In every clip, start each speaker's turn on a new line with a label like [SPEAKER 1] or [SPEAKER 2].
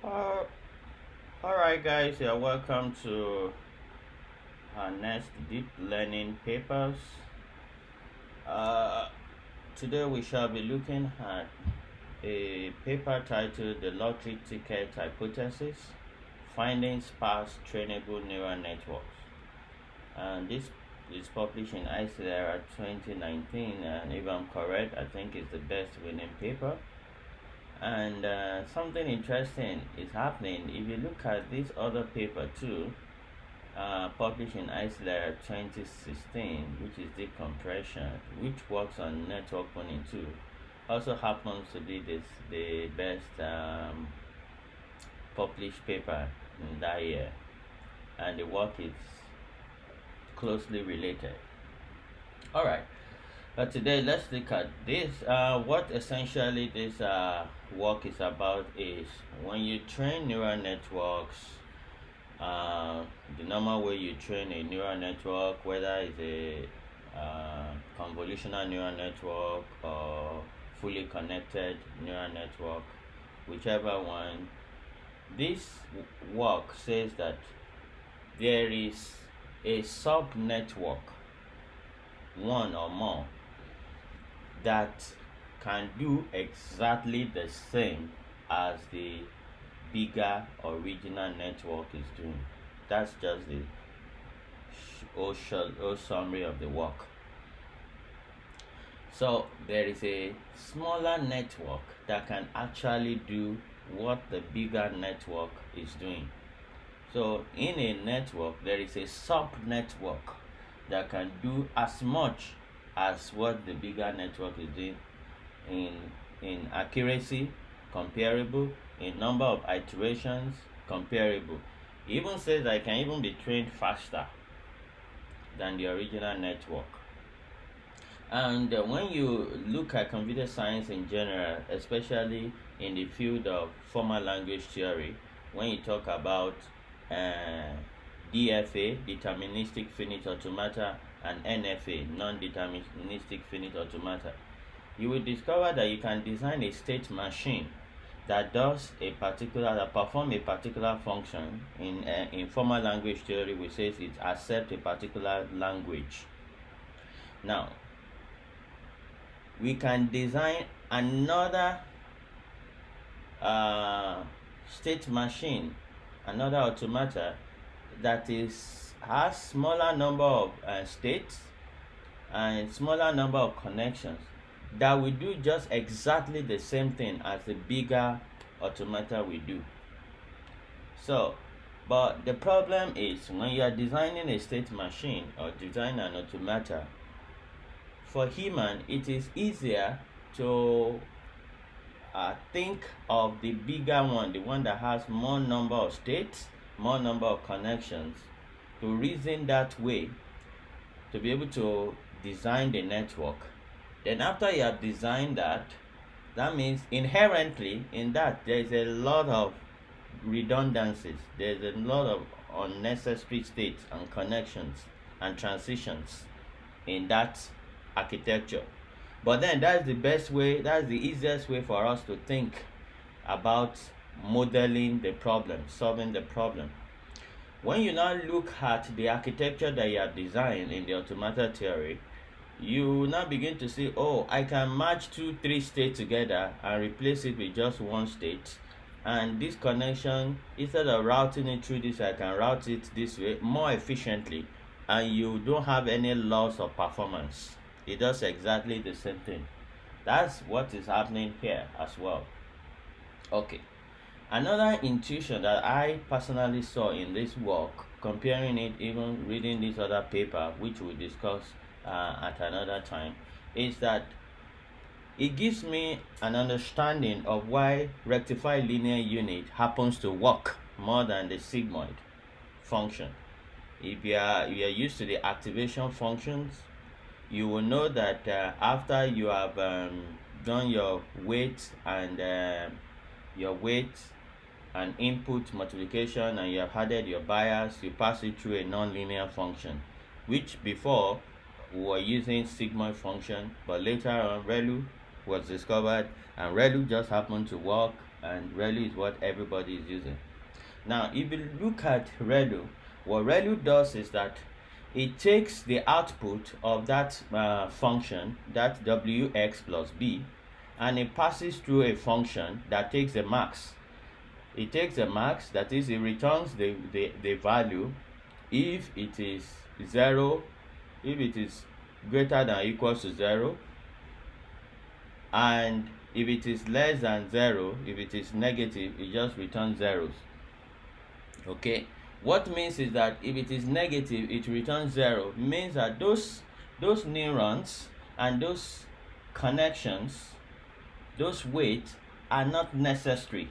[SPEAKER 1] Uh, Alright, guys, you're welcome to our next deep learning papers. Uh, Today we shall be looking at a paper titled The Lottery Ticket Hypothesis Finding Sparse Trainable Neural Networks. And this is published in ICLR 2019, and if I'm correct, I think it's the best winning paper. And something interesting is happening. If you look at this other paper too, published in ICLR 2016, which is decompression, which works on network pruning too, also happens to be the best published paper in that year, and the work is closely related. All right. But today, let's look at this. What essentially this work is about is when you train neural networks, the normal way you train a neural network, whether it's a convolutional neural network or fully connected neural network, whichever one, this work says that there is a sub-network, one or more, that can do exactly the same as the bigger original network is doing. That's just the whole summary of the work. So there is a smaller network that can actually do what the bigger network is doing. So in a network, there is a sub-network that can do as much as what the bigger network is doing in accuracy, comparable, in number of iterations, comparable. It even says that it can even be trained faster than the original network. And when you look at computer science in general, especially in the field of formal language theory, when you talk about DFA, deterministic finite automata, and NFA, non-deterministic finite automata, you will discover that you can design a state machine that perform a particular function. In formal language theory, we say it accepts a particular language. Now, we can design another state machine, another automata that has smaller number of states and smaller number of connections that will do just exactly the same thing as the bigger automata will do. So, but the problem is when you are designing a state machine or design an automata, for human, it is easier to think of the bigger one, the one that has more number of states, more number of connections, to reason that way, to be able to design the network. Then after you have designed that, that means inherently in that there is a lot of redundancies, there's a lot of unnecessary states and connections and transitions in that architecture. But then that's the best way, that's the easiest way for us to think about modeling the problem, solving the problem. When you now look at the architecture that you have designed in the automata theory, you now begin to see, oh, I can match 2-3 states together and replace it with just one state. And this connection, instead of routing it through this, I can route it this way more efficiently, and you don't have any loss of performance. It does exactly the same thing. That's what is happening here as well. Okay. Another intuition that I personally saw in this work, comparing it, even reading this other paper, which we'll discuss at another time, is that it gives me an understanding of why rectified linear unit happens to work more than the sigmoid function. If you are used to the activation functions, you will know that after you have done your weight and input multiplication, and you have added your bias, you pass it through a nonlinear function, which before we were using sigmoid function, but later on ReLU was discovered, and ReLU just happened to work, and ReLU is what everybody is using. Now, if you look at ReLU, what ReLU does is that it takes the output of that function, that wx plus b, and it passes through a function that takes the max. It takes the max, that is, it returns the value if it is 0, if it is greater than or equals to 0, and if it is less than 0, if it is negative, it just returns zeros. Okay, what means is that if it is negative, it returns 0. It means that those neurons and those connections, those weights, are not necessary.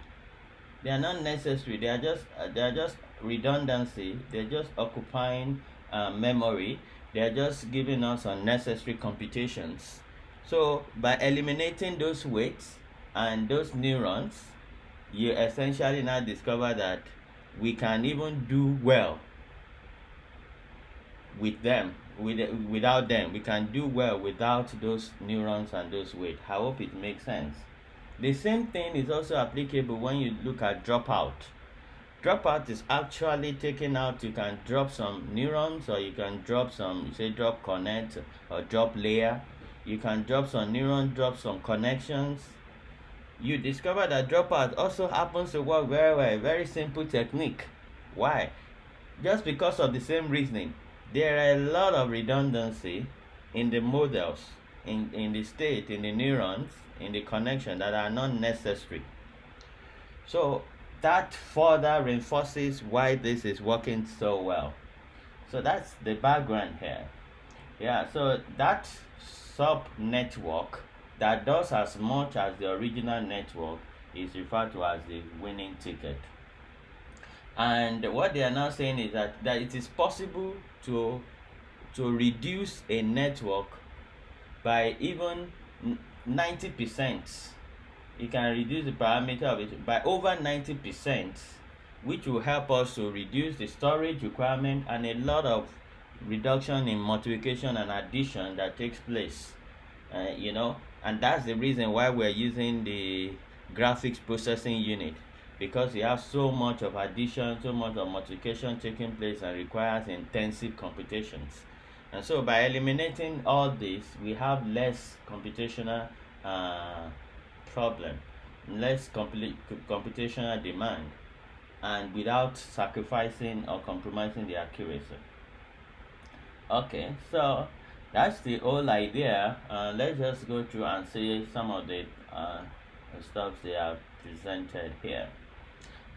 [SPEAKER 1] They are not necessary. They are just redundancy. They're just occupying memory. They are just giving us unnecessary computations. So by eliminating those weights and those neurons, you essentially now discover that we can even do well with them. Without them, we can do well without those neurons and those weights. I hope it makes sense. The same thing is also applicable when you look at dropout. Dropout is actually taken out. You can drop some neurons, or you can drop some, say, drop connect or drop layer. You can drop some neurons, drop some connections. You discover that dropout also happens to work very well. Very simple technique. Why? Just because of the same reasoning. There are a lot of redundancy in the models, in the state, in the neurons, in the connection, that are not necessary. So that further reinforces why this is working so well. So that's the background here. Yeah, so that sub network that does as much as the original network is referred to as the winning ticket. And what they are now saying is that it is possible to reduce a network by even 90%. You can reduce the parameter of it by over 90%, which will help us to reduce the storage requirement and a lot of reduction in multiplication and addition that takes place. And that's the reason why we're using the graphics processing unit, because you have so much of addition, so much of multiplication taking place and requires intensive computations. And so by eliminating all this, we have less computational problem, less computational demand, and without sacrificing or compromising the accuracy. Okay, so that's the whole idea. Let's just go through and see some of the stuff they have presented here.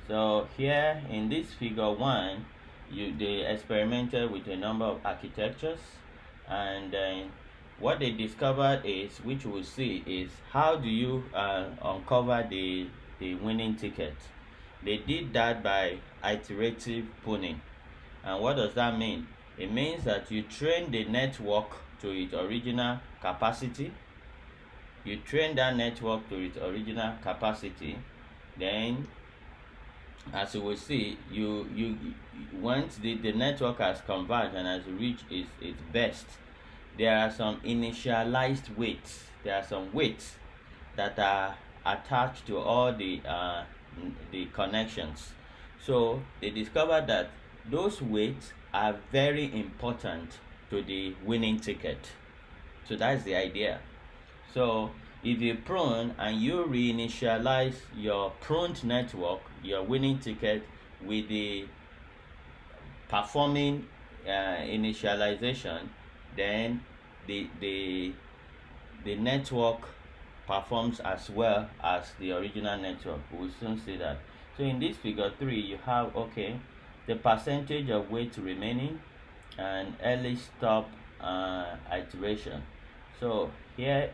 [SPEAKER 1] So here in this figure 1, they experimented with a number of architectures, and what they discovered is, which we'll see, is how do you uncover the winning ticket. They did that by iterative pruning. And what does that mean? It means that you train the network to its original capacity. You train that network to its original capacity. Then, as you will see, you once the network has converged and has reached its best, there are some initialized weights. There are some weights that are attached to all the connections. So they discovered that those weights are very important to the winning ticket. So that's the idea. So if you prune and you reinitialize your pruned network, your winning ticket, with the performing initialization, then the network performs as well as the original network. We'll soon see that. So in this figure 3, you have the percentage of weight remaining and early stop iteration. So here,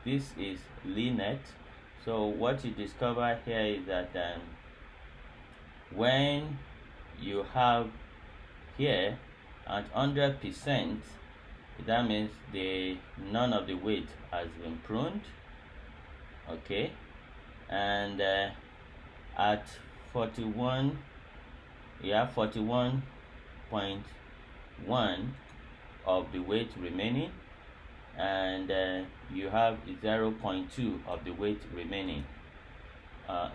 [SPEAKER 1] this is LeNet. So what you discover here is that when you have here at 100%, that means none of the weight has been pruned. Okay, and at 41, you have 41.1 of the weight remaining, and you have 0.2 of the weight remaining.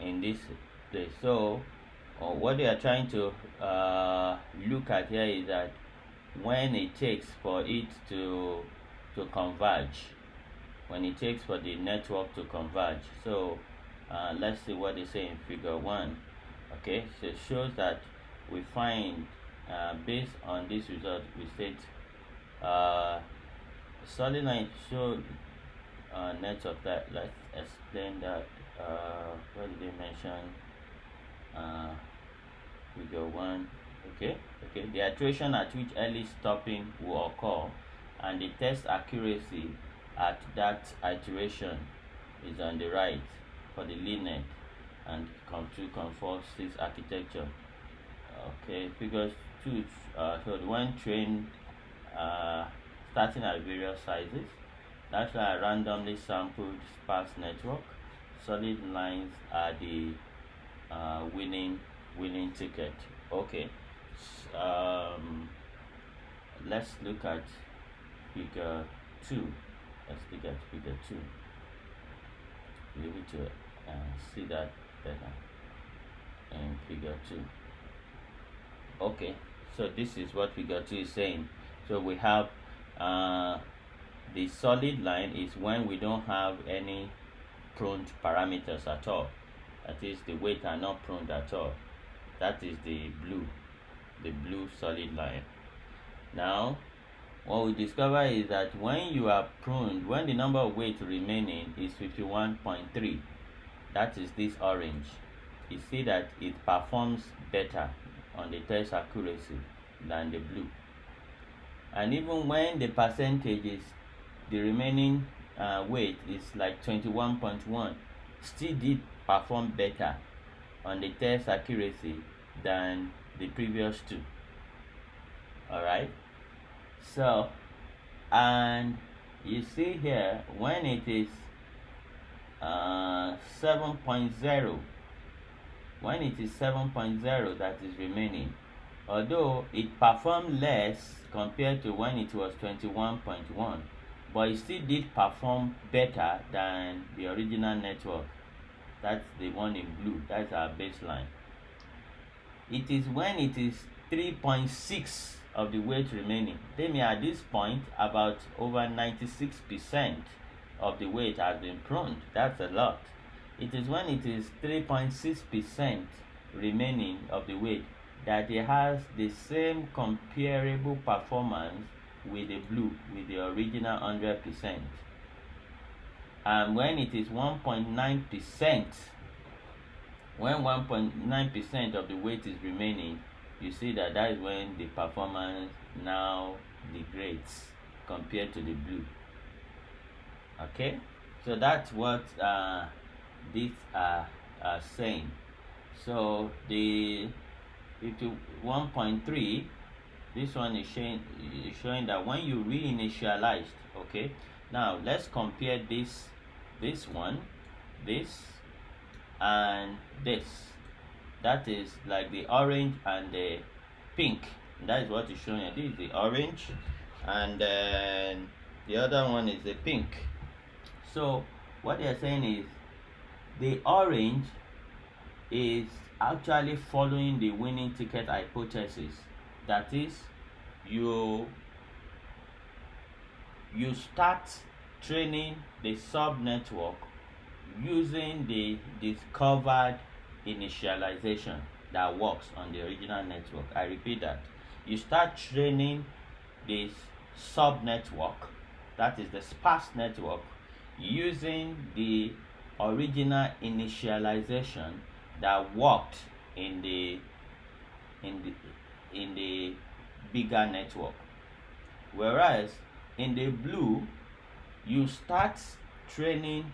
[SPEAKER 1] in this place. So what they are trying to look at here is that when it takes for it to converge, when it takes for the network to converge. So let's see what they say in figure 1. Okay, so it shows that we find based on this result, we state solid line showed network. That let's explain that. What did they mention? Figure 1. Okay, the iteration at which early stopping will occur and the test accuracy at that iteration is on the right for the linear and conform 6 architecture. Okay, figures 2 showed when trained starting at various sizes. That's why a randomly sampled sparse network. Solid lines are the winning ticket. Okay, let's look at figure 2. Let's look at figure 2. Be able to see that better in figure 2. Okay, so this is what figure 2 is saying. So we have the solid line is when we don't have any pruned parameters at all. That is, the weight are not pruned at all. That is the blue solid line. Now what we discover is that when you are pruned, when the number of weight remaining is 51.3, that is this orange, you see that it performs better on the test accuracy than the blue. And even when the percentage is, the remaining weight is like 21.1, still did perform better on the test accuracy than the previous two. Alright, so and you see here when it is 7.0, when it is 7.0 that is remaining, although it performed less compared to when it was 21.1, but it still did perform better than the original network. That's the one in blue. That's our baseline. It is when it is 3.6 of the weight remaining. Tell me, at this point about over 96% of the weight has been pruned. That's a lot. It is when it is 3.6% remaining of the weight that it has the same comparable performance with the blue, with the original 100%. And when it is 1.9%, when 1.9% of the weight is remaining, you see that that is when the performance now degrades compared to the blue. Okay, so that's what these are saying. So the 51.3, this one is showing that when you reinitialized. Okay, now let's compare this one, this and this. That is like the orange and the pink. That is what is showing. This is the orange, and then the other one is the pink. So what they are saying is the orange is actually following the winning ticket hypothesis. That is, you start training the sub-network using the discovered initialization that works on the original network. I repeat that. You start training this sub-network, that is the sparse network, using the original initialization that worked in the bigger network. Whereas in the blue, you start training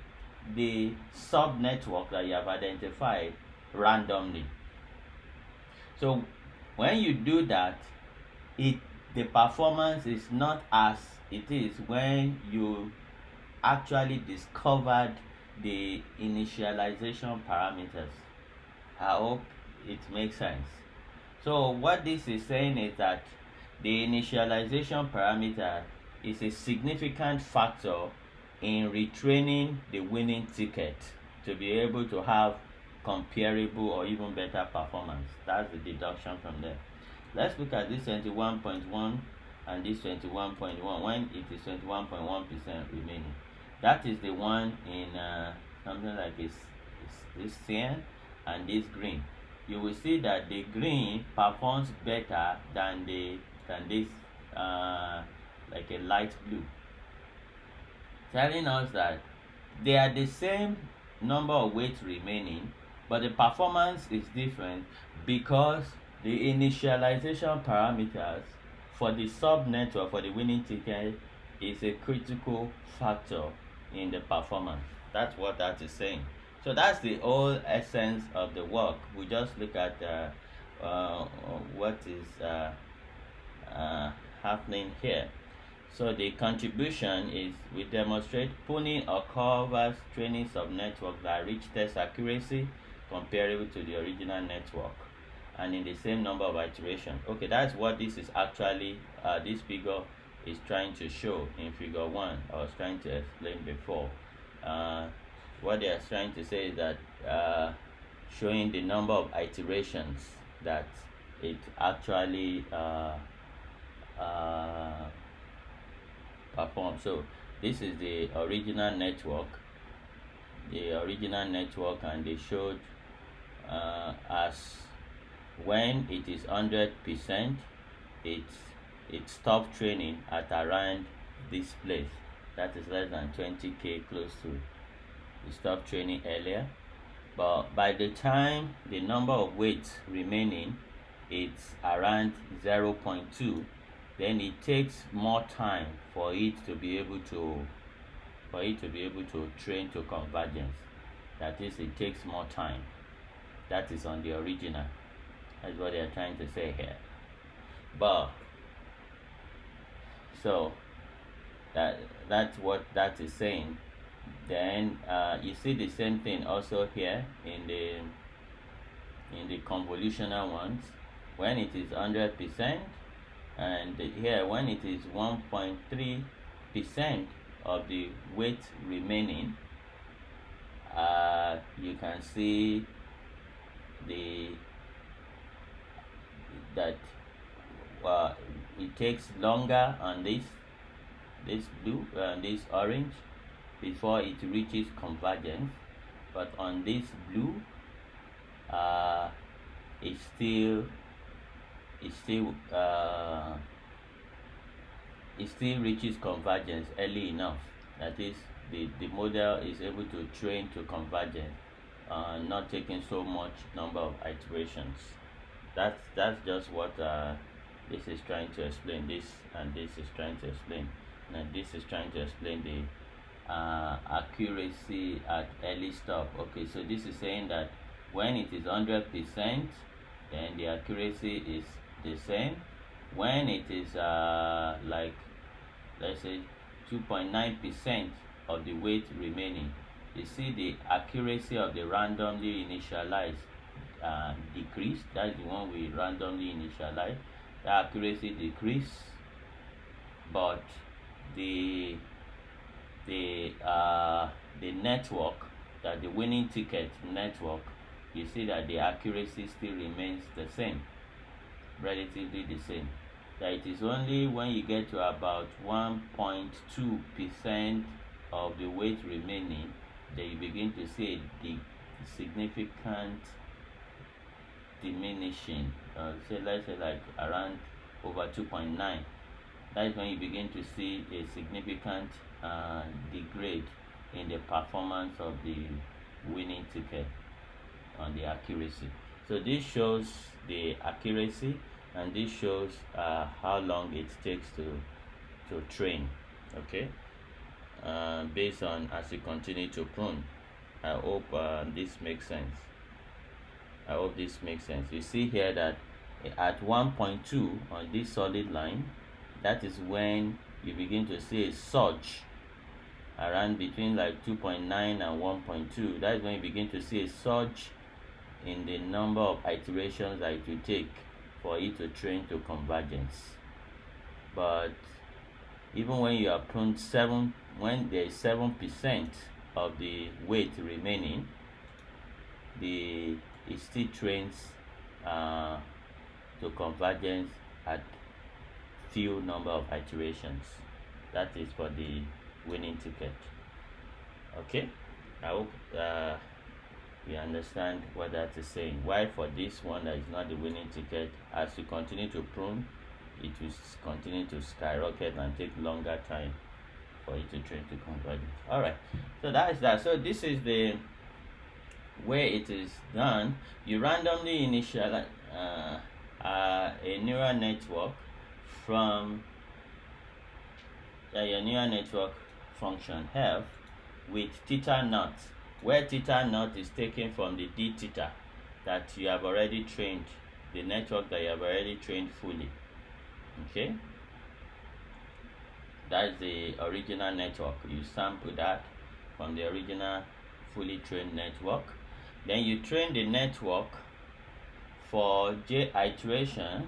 [SPEAKER 1] the sub-network that you have identified randomly. So when you do that, the performance is not as it is when you actually discovered the initialization parameters. I hope it makes sense. So what this is saying is that the initialization parameter is a significant factor in retraining the winning ticket to be able to have comparable or even better performance. That's the deduction from there. Let's look at this 21.1 and this 21.1 when it is 21.1% remaining. That is the one in something like this cyan and this green. You will see that the green performs better than this like a light blue, telling us that they are the same number of weights remaining, but the performance is different because the initialization parameters for the sub-network for the winning ticket is a critical factor in the performance. That's what that is saying. So that's the whole essence of the work. We just look at what is happening here. So the contribution is we demonstrate pruning occurs training subnetworks that reach test accuracy comparable to the original network and in the same number of iterations. Okay, that's what this is actually, this figure is trying to show in figure 1. I was trying to explain before. What they are trying to say is that showing the number of iterations that it actually perform. So this is the original network, and they showed as when it is 100%, it stopped training at around this place. That is less than 20k, close to it stopped training earlier. But by the time the number of weights remaining it's around 0.2, then it takes more time for it to be able to train to convergence. That is, it takes more time. That is on the original. That's what they are trying to say here. But so that's what that is saying. Then you see the same thing also here in the convolutional ones when it is 100%, and here when it is 1.3% of the weight remaining, you can see that it takes longer on this blue and this orange before it reaches convergence, but on this blue it still reaches convergence early enough. That is, the model is able to train to convergence, not taking so much number of iterations. That's just what this is trying to explain. This and this is trying to explain, and this is trying to explain the accuracy at early stop. Okay, so this is saying that when it is 100%, then the accuracy is the same. When it is like, let's say 2.9% of the weight remaining, you see the accuracy of the randomly initialized decrease. That's the one we randomly initialize. The accuracy decrease, but the network, that the winning ticket network, you see that the accuracy still remains the same, relatively the same. That it is only when you get to about 1.2% of the weight remaining that you begin to see the significant diminishing. Say, let's say like around over 2.9. That is when you begin to see a significant degrade in the performance of the winning ticket on the accuracy. So this shows the accuracy, and this shows how long it takes to train. Okay, based on as you continue to prune. I hope this makes sense. You see here that at 1.2 on this solid line, that is when you begin to see a surge around between like 2.9 and 1.2. That is when you begin to see a surge in the number of iterations that it will take for it to train to convergence. But even when you are pruned when there is 7% of the weight remaining, it still trains to convergence at few number of iterations. That is for the winning ticket. Okay, I hope we understand what that is saying. Why for this one that is not the winning ticket, as you continue to prune, it will continue to skyrocket and take longer time for it to train to converge. All right, so that is that. So this is the way it is done. You randomly initialize a neural network from your neural network function health with theta naught, where theta naught is taken from the d theta that you have already trained, the network that you have already trained fully. Okay, that's the original network. You sample that from the original fully trained network. Then you train the network for j iterations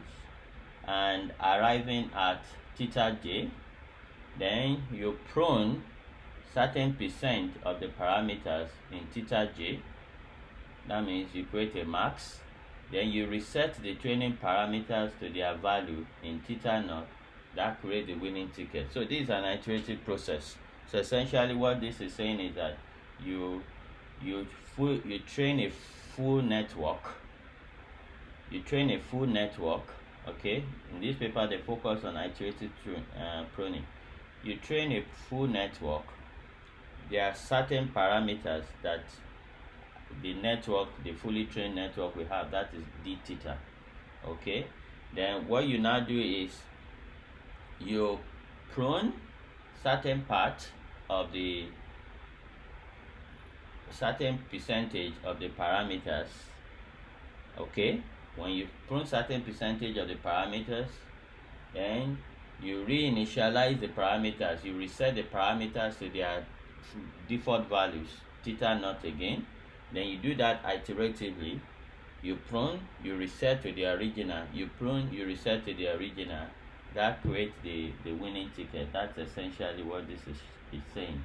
[SPEAKER 1] and arriving at theta j. Then you prune certain percent of the parameters in theta j. That means you create a max. Then you reset the training parameters to their value in theta naught. That creates the winning ticket. So this is an iterative process. So essentially what this is saying is that you train a full network. You train a full network. Okay, in this paper they focus on iterative pruning. You train a full network. There are certain parameters that the network, the fully trained network we have, that is d theta. Okay, then what you now do is you prune certain part of the certain percentage of the parameters. Okay, when you prune certain percentage of the parameters, then you reinitialize the parameters. You reset the parameters to their default values, theta naught again. Then you do that iteratively. You prune, you reset to the original. You prune, you reset to the original. That creates the winning ticket. That's essentially what this is saying.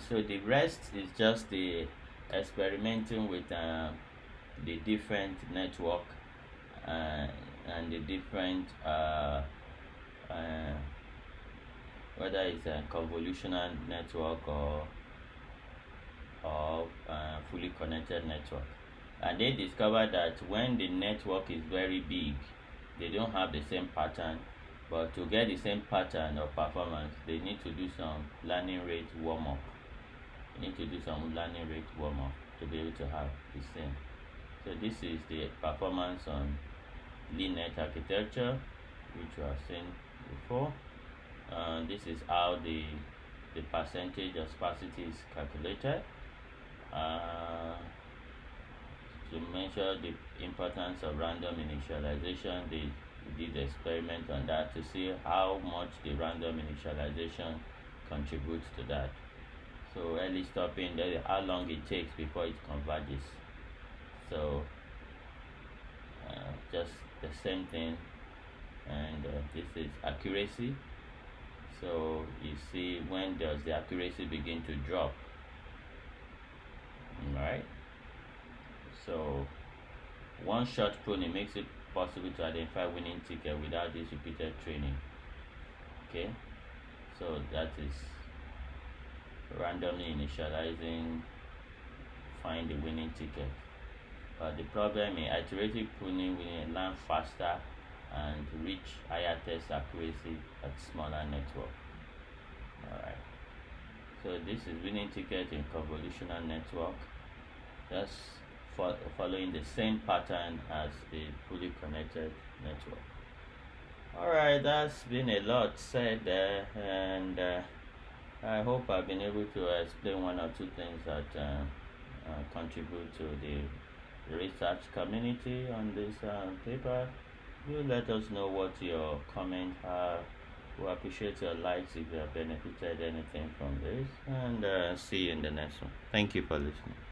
[SPEAKER 1] So the rest is just the experimenting with the different network and the different whether it's a convolutional network or fully connected network. And they discovered that when the network is very big, they don't have the same pattern, but to get the same pattern of performance, they need to do some learning rate warm-up. You need to do some learning rate warm-up to be able to have the same. So this is the performance on linear architecture, which we have seen before. This is how the percentage of sparsity is calculated. To measure the importance of random initialization, they did the experiment on that to see how much the random initialization contributes to that. So early stopping, how long it takes before it converges. So just the same thing, and this is accuracy. So you see when does the accuracy begin to drop, right? So one shot pruning makes it possible to identify winning ticket without this repeated training. Okay, so that is randomly initializing, find the winning ticket. But the problem is iterative pruning will learn faster and reach higher test accuracy at smaller network. Alright, so this is winning ticket in convolutional network, just following the same pattern as the fully connected network. Alright, that's been a lot said there, and I hope I've been able to explain one or two things that contribute to the research community on this paper. You let us know what your comments are. We appreciate your likes if you have benefited anything from this, and see you in the next one. Thank you for listening.